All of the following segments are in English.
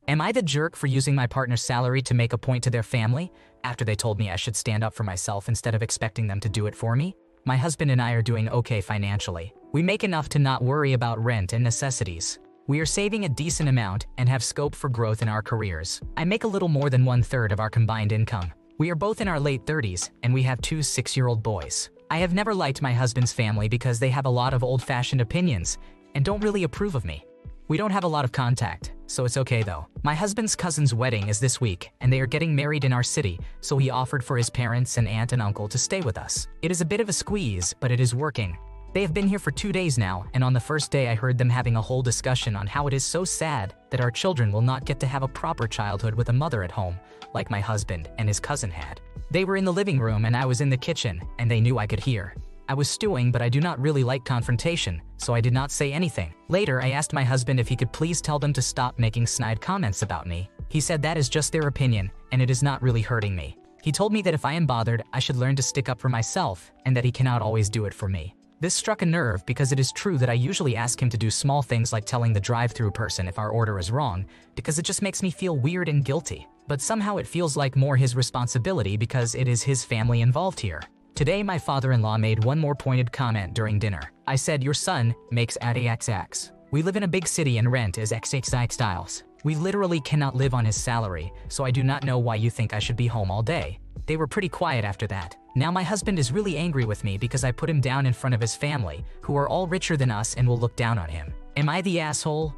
Am I the jerk for using my partner's salary to make a point to their family after they told me I should stand up for myself instead of expecting them to do it for me? My husband and I are doing okay financially. We make enough to not worry about rent and necessities. We are saving a decent amount and have scope for growth in our careers. I make a little more than 1/3 of our combined income. We are both in our late 30s and we have 2 6-year-old boys. I have never liked my husband's family because they have a lot of old-fashioned opinions and don't really approve of me. We don't have a lot of contact, so it's okay though. My husband's cousin's wedding is this week, and they are getting married in our city, so he offered for his parents and aunt and uncle to stay with us. It is a bit of a squeeze, but it is working. They have been here for 2 days now, and on the first day I heard them having a whole discussion on how it is so sad that our children will not get to have a proper childhood with a mother at home, like my husband and his cousin had. They were in the living room and I was in the kitchen, and they knew I could hear. I was stewing, but I do not really like confrontation, so I did not say anything. Later, I asked my husband if he could please tell them to stop making snide comments about me. He said that is just their opinion, and it is not really hurting me. He told me that if I am bothered, I should learn to stick up for myself, and that he cannot always do it for me. This struck a nerve because it is true that I usually ask him to do small things like telling the drive-thru person if our order is wrong, because it just makes me feel weird and guilty. But somehow it feels like more his responsibility because it is his family involved here. Today, my father-in-law made one more pointed comment during dinner. I said, "Your son makes XX. We live in a big city and rent is XXX. We literally cannot live on his salary, so I do not know why you think I should be home all day." They were pretty quiet after that. Now my husband is really angry with me because I put him down in front of his family, who are all richer than us and will look down on him. Am I the asshole?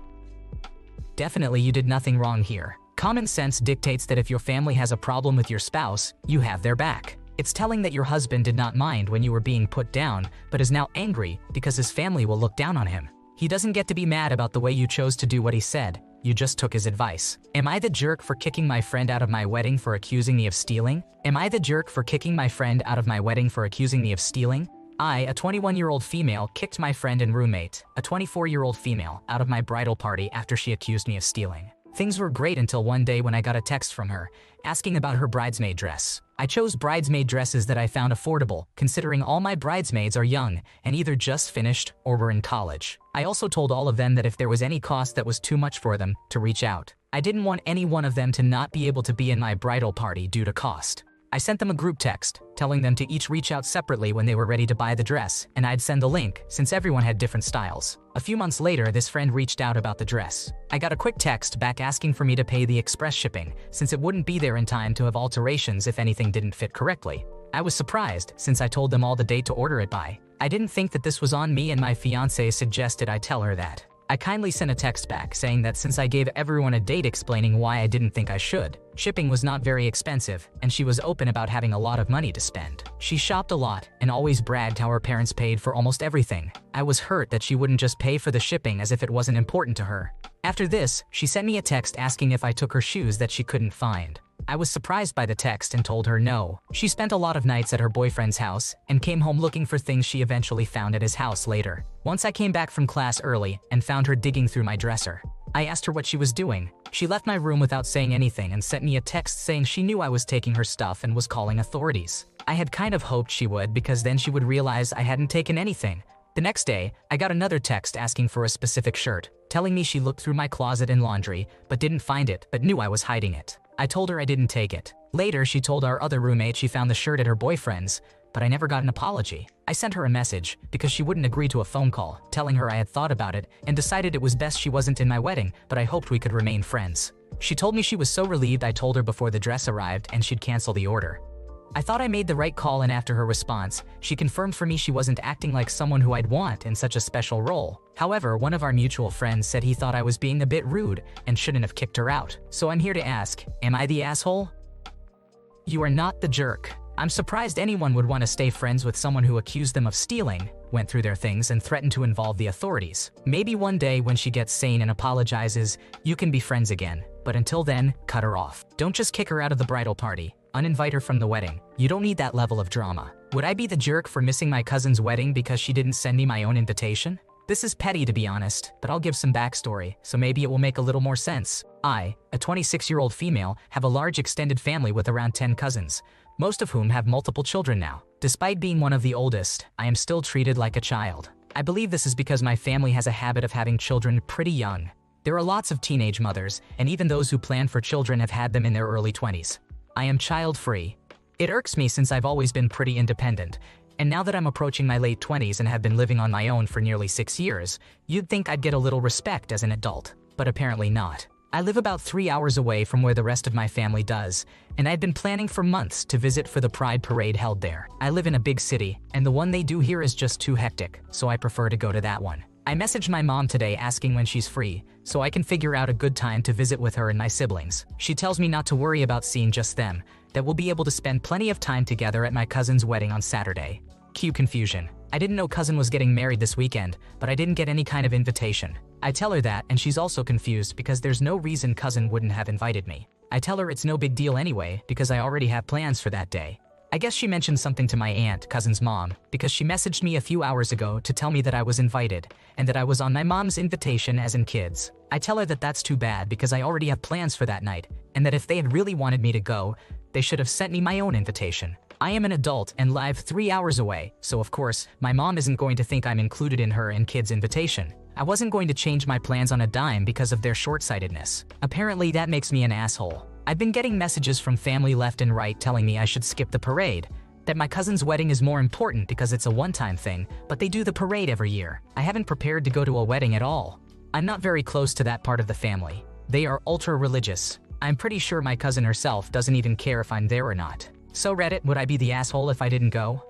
Definitely you did nothing wrong here. Common sense dictates that if your family has a problem with your spouse, you have their back. It's telling that your husband did not mind when you were being put down, but is now angry because his family will look down on him. He doesn't get to be mad about the way you chose to do what he said. You just took his advice. Am I the jerk for kicking my friend out of my wedding for accusing me of stealing? Am I the jerk for kicking my friend out of my wedding for accusing me of stealing? I, a 21-year-old female, kicked my friend and roommate, a 24-year-old female, out of my bridal party after she accused me of stealing. Things were great until one day when I got a text from her, asking about her bridesmaid dress. I chose bridesmaid dresses that I found affordable, considering all my bridesmaids are young and either just finished or were in college. I also told all of them that if there was any cost that was too much for them, to reach out. I didn't want any one of them to not be able to be in my bridal party due to cost. I sent them a group text, telling them to each reach out separately when they were ready to buy the dress, and I'd send the link, since everyone had different styles. A few months later, this friend reached out about the dress. I got a quick text back asking for me to pay the express shipping, since it wouldn't be there in time to have alterations if anything didn't fit correctly. I was surprised, since I told them all the date to order it by. I didn't think that this was on me, and my fiancé suggested I tell her that. I kindly sent a text back saying that since I gave everyone a date explaining why I didn't think I should, shipping was not very expensive, and she was open about having a lot of money to spend. She shopped a lot and always bragged how her parents paid for almost everything. I was hurt that she wouldn't just pay for the shipping as if it wasn't important to her. After this, she sent me a text asking if I took her shoes that she couldn't find. I was surprised by the text and told her no. She spent a lot of nights at her boyfriend's house and came home looking for things she eventually found at his house later. Once I came back from class early and found her digging through my dresser. I asked her what she was doing. She left my room without saying anything and sent me a text saying she knew I was taking her stuff and was calling authorities. I had kind of hoped she would because then she would realize I hadn't taken anything. The next day, I got another text asking for a specific shirt, telling me she looked through my closet and laundry, but didn't find it, but knew I was hiding it. I told her I didn't take it. Later, she told our other roommate she found the shirt at her boyfriend's, but I never got an apology. I sent her a message because she wouldn't agree to a phone call, telling her I had thought about it and decided it was best she wasn't in my wedding, but I hoped we could remain friends. She told me she was so relieved I told her before the dress arrived and she'd cancel the order. I thought I made the right call, and after her response, she confirmed for me she wasn't acting like someone who I'd want in such a special role. However, one of our mutual friends said he thought I was being a bit rude and shouldn't have kicked her out. So I'm here to ask, am I the asshole? You are not the jerk. I'm surprised anyone would want to stay friends with someone who accused them of stealing, went through their things, and threatened to involve the authorities. Maybe one day when she gets sane and apologizes, you can be friends again. But until then, cut her off. Don't just kick her out of the bridal party. Uninvite her from the wedding. You don't need that level of drama. Would I be the jerk for missing my cousin's wedding because she didn't send me my own invitation? This is petty to be honest, but I'll give some backstory, so maybe it will make a little more sense. I, a 26-year-old female, have a large extended family with around 10 cousins, most of whom have multiple children now. Despite being one of the oldest, I am still treated like a child. I believe this is because my family has a habit of having children pretty young. There are lots of teenage mothers, and even those who plan for children have had them in their early 20s. I am child-free. It irks me since I've always been pretty independent, and now that I'm approaching my late 20s and have been living on my own for nearly 6 years, you'd think I'd get a little respect as an adult, but apparently not. I live about 3 hours away from where the rest of my family does, and I'd been planning for months to visit for the Pride Parade held there. I live in a big city, and the one they do here is just too hectic, so I prefer to go to that one. I messaged my mom today asking when she's free, so I can figure out a good time to visit with her and my siblings. She tells me not to worry about seeing just them, that we'll be able to spend plenty of time together at my cousin's wedding on Saturday. Cue confusion. I didn't know cousin was getting married this weekend, but I didn't get any kind of invitation. I tell her that, and she's also confused because there's no reason cousin wouldn't have invited me. I tell her it's no big deal anyway, because I already have plans for that day. I guess she mentioned something to my aunt, cousin's mom, because she messaged me a few hours ago to tell me that I was invited, and that I was on my mom's invitation as in kids. I tell her that that's too bad because I already have plans for that night, and that if they had really wanted me to go, they should have sent me my own invitation. I am an adult and live 3 hours away, so of course, my mom isn't going to think I'm included in her and kids' invitation. I wasn't going to change my plans on a dime because of their short-sightedness. Apparently that makes me an asshole. I've been getting messages from family left and right telling me I should skip the parade, that my cousin's wedding is more important because it's a one-time thing, but they do the parade every year. I haven't prepared to go to a wedding at all. I'm not very close to that part of the family. They are ultra-religious. I'm pretty sure my cousin herself doesn't even care if I'm there or not. So Reddit, would I be the asshole if I didn't go?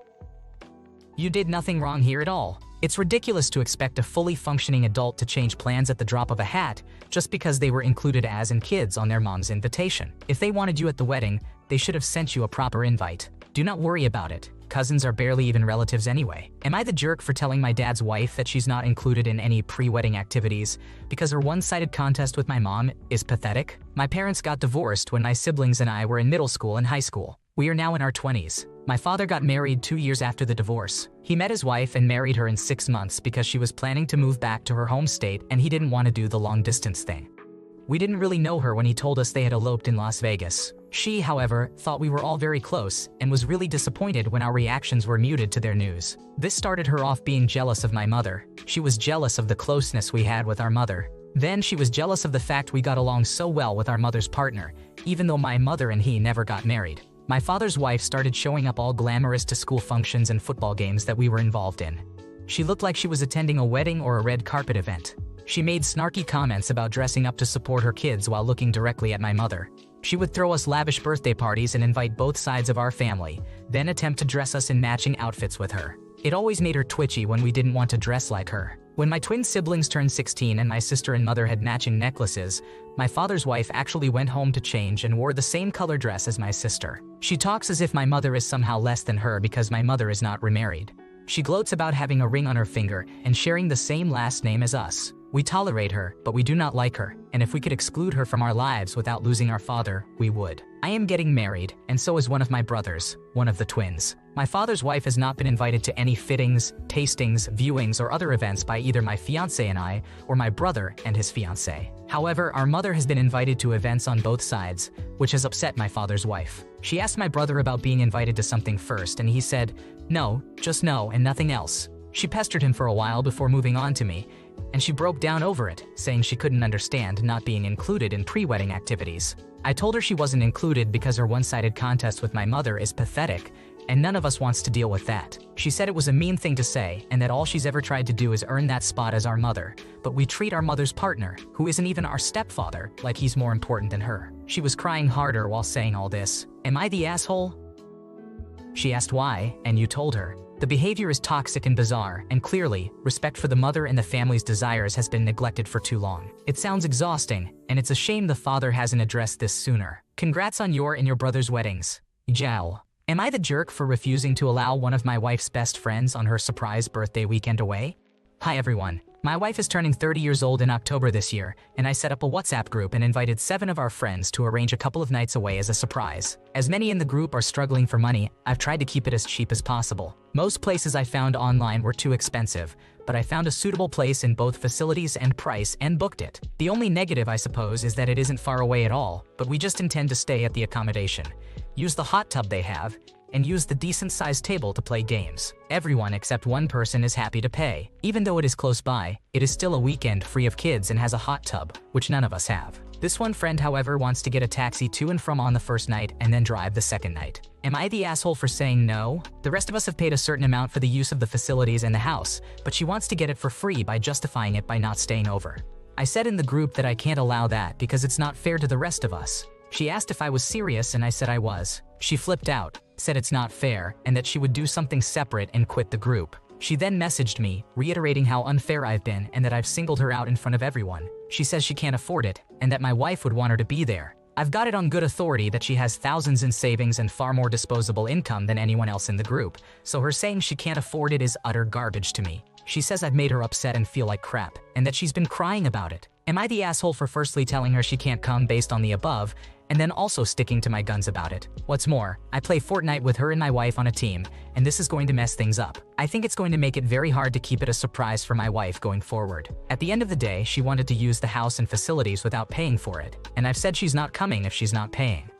You did nothing wrong here at all. It's ridiculous to expect a fully functioning adult to change plans at the drop of a hat just because they were included as in kids on their mom's invitation. If they wanted you at the wedding, they should have sent you a proper invite. Do not worry about it. Cousins are barely even relatives anyway. Am I the jerk for telling my dad's wife that she's not included in any pre-wedding activities because her one-sided contest with my mom is pathetic? My parents got divorced when my siblings and I were in middle school and high school. We are now in our 20s. My father got married 2 years after the divorce. He met his wife and married her in 6 months because she was planning to move back to her home state and he didn't want to do the long-distance thing. We didn't really know her when he told us they had eloped in Las Vegas. She, however, thought we were all very close and was really disappointed when our reactions were muted to their news. This started her off being jealous of my mother. She was jealous of the closeness we had with our mother. Then she was jealous of the fact we got along so well with our mother's partner, even though my mother and he never got married. My father's wife started showing up all glamorous to school functions and football games that we were involved in. She looked like she was attending a wedding or a red carpet event. She made snarky comments about dressing up to support her kids while looking directly at my mother. She would throw us lavish birthday parties and invite both sides of our family, then attempt to dress us in matching outfits with her. It always made her twitchy when we didn't want to dress like her. When my twin siblings turned 16 and my sister and mother had matching necklaces, my father's wife actually went home to change and wore the same color dress as my sister. She talks as if my mother is somehow less than her because my mother is not remarried. She gloats about having a ring on her finger and sharing the same last name as us. We tolerate her, but we do not like her, and if we could exclude her from our lives without losing our father, we would. I am getting married, and so is one of my brothers, one of the twins. My father's wife has not been invited to any fittings, tastings, viewings, or other events by either my fiancé and I, or my brother and his fiancée. However, our mother has been invited to events on both sides, which has upset my father's wife. She asked my brother about being invited to something first, and he said, no, just no and nothing else. She pestered him for a while before moving on to me, and she broke down over it, saying she couldn't understand not being included in pre-wedding activities. I told her she wasn't included because her one-sided contest with my mother is pathetic, and none of us wants to deal with that. She said it was a mean thing to say, and that all she's ever tried to do is earn that spot as our mother, but we treat our mother's partner, who isn't even our stepfather, like he's more important than her. She was crying harder while saying all this. Am I the asshole? She asked why, and you told her. The behavior is toxic and bizarre, and clearly, respect for the mother and the family's desires has been neglected for too long. It sounds exhausting, and it's a shame the father hasn't addressed this sooner. Congrats on your and your brother's weddings. Jow. Am I the jerk for refusing to allow one of my wife's best friends on her surprise birthday weekend away? Hi everyone. My wife is turning 30 years old in October this year, and I set up a WhatsApp group and invited 7 of our friends to arrange a couple of nights away as a surprise. As many in the group are struggling for money, I've tried to keep it as cheap as possible. Most places I found online were too expensive, but I found a suitable place in both facilities and price and booked it. The only negative, I suppose, is that it isn't far away at all, but we just intend to stay at the accommodation. Use the hot tub they have, and use the decent-sized table to play games. Everyone except one person is happy to pay. Even though it is close by, it is still a weekend free of kids and has a hot tub, which none of us have. This one friend, however, wants to get a taxi to and from on the first night and then drive the second night. Am I the asshole for saying no? The rest of us have paid a certain amount for the use of the facilities and the house, but she wants to get it for free by justifying it by not staying over. I said in the group that I can't allow that because it's not fair to the rest of us. She asked if I was serious and I said I was. She flipped out, said it's not fair, and that she would do something separate and quit the group. She then messaged me, reiterating how unfair I've been and that I've singled her out in front of everyone. She says she can't afford it, and that my wife would want her to be there. I've got it on good authority that she has thousands in savings and far more disposable income than anyone else in the group, so her saying she can't afford it is utter garbage to me. She says I've made her upset and feel like crap, and that she's been crying about it. Am I the asshole for firstly telling her she can't come based on the above, and then also sticking to my guns about it? What's more, I play Fortnite with her and my wife on a team, and this is going to mess things up. I think it's going to make it very hard to keep it a surprise for my wife going forward. At the end of the day, she wanted to use the house and facilities without paying for it, and I've said she's not coming if she's not paying.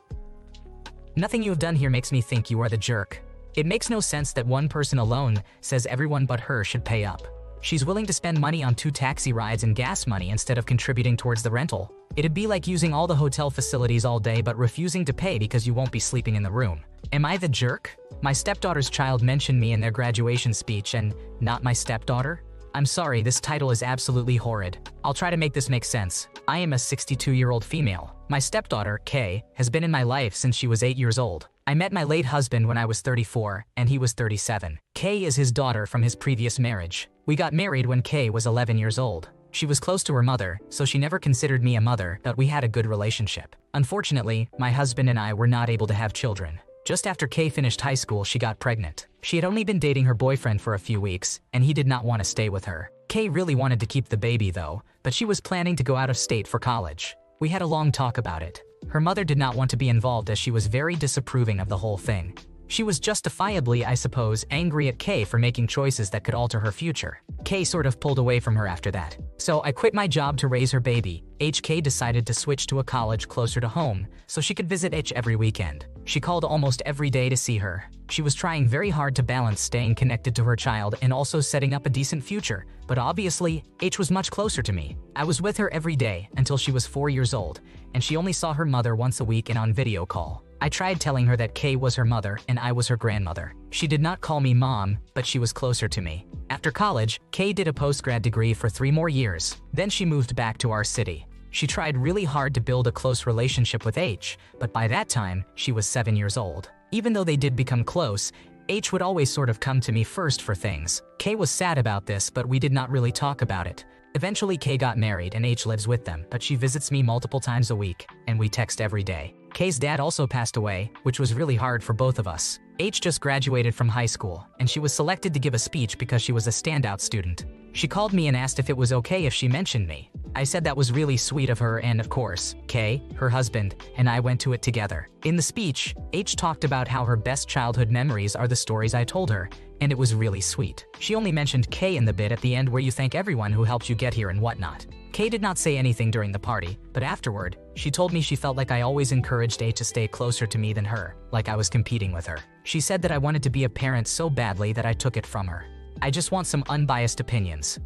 Nothing you have done here makes me think you are the jerk. It makes no sense that one person alone says everyone but her should pay up. She's willing to spend money on 2 taxi rides and gas money instead of contributing towards the rental. It'd be like using all the hotel facilities all day but refusing to pay because you won't be sleeping in the room. Am I the jerk? My stepdaughter's child mentioned me in their graduation speech and not my stepdaughter? I'm sorry, this title is absolutely horrid. I'll try to make this make sense. I am a 62-year-old female. My stepdaughter, Kay, has been in my life since she was 8 years old. I met my late husband when I was 34, and he was 37. Kay is his daughter from his previous marriage. We got married when Kay was 11 years old. She was close to her mother, so she never considered me a mother, but we had a good relationship. Unfortunately, my husband and I were not able to have children. Just after Kay finished high school, she got pregnant. She had only been dating her boyfriend for a few weeks, and he did not want to stay with her. Kay really wanted to keep the baby though, but she was planning to go out of state for college. We had a long talk about it. Her mother did not want to be involved as she was very disapproving of the whole thing. She was justifiably, I suppose, angry at Kay for making choices that could alter her future. Kay sort of pulled away from her after that. So I quit my job to raise her baby. HK decided to switch to a college closer to home so she could visit H every weekend. She called almost every day to see her. She was trying very hard to balance staying connected to her child and also setting up a decent future, but obviously, H was much closer to me. I was with her every day until she was 4 years old, and she only saw her mother once a week and on video call. I tried telling her that Kay was her mother and I was her grandmother. She did not call me mom, but she was closer to me. After college, Kay did a post-grad degree for 3 more years. Then she moved back to our city. She tried really hard to build a close relationship with H, but by that time, she was 7 years old. Even though they did become close, H would always sort of come to me first for things. Kay was sad about this, but we did not really talk about it. Eventually, Kay got married and H lives with them, but she visits me multiple times a week, and we text every day. Kay's dad also passed away, which was really hard for both of us. H just graduated from high school, and she was selected to give a speech because she was a standout student. She called me and asked if it was okay if she mentioned me. I said that was really sweet of her and, of course, Kay, her husband, and I went to it together. In the speech, H talked about how her best childhood memories are the stories I told her, and it was really sweet. She only mentioned Kay in the bit at the end where you thank everyone who helped you get here and whatnot. Kay did not say anything during the party, but afterward, she told me she felt like I always encouraged H to stay closer to me than her, like I was competing with her. She said that I wanted to be a parent so badly that I took it from her. I just want some unbiased opinions.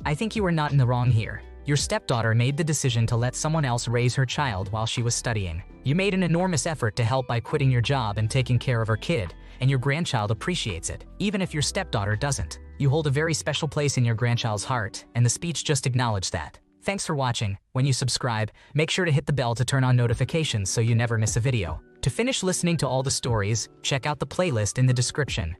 I think you are not in the wrong here. Your stepdaughter made the decision to let someone else raise her child while she was studying. You made an enormous effort to help by quitting your job and taking care of her kid, and your grandchild appreciates it, even if your stepdaughter doesn't. You hold a very special place in your grandchild's heart, and the speech just acknowledged that. Thanks for watching. When you subscribe, make sure to hit the bell to turn on notifications so you never miss a video. To finish listening to all the stories, check out the playlist in the description.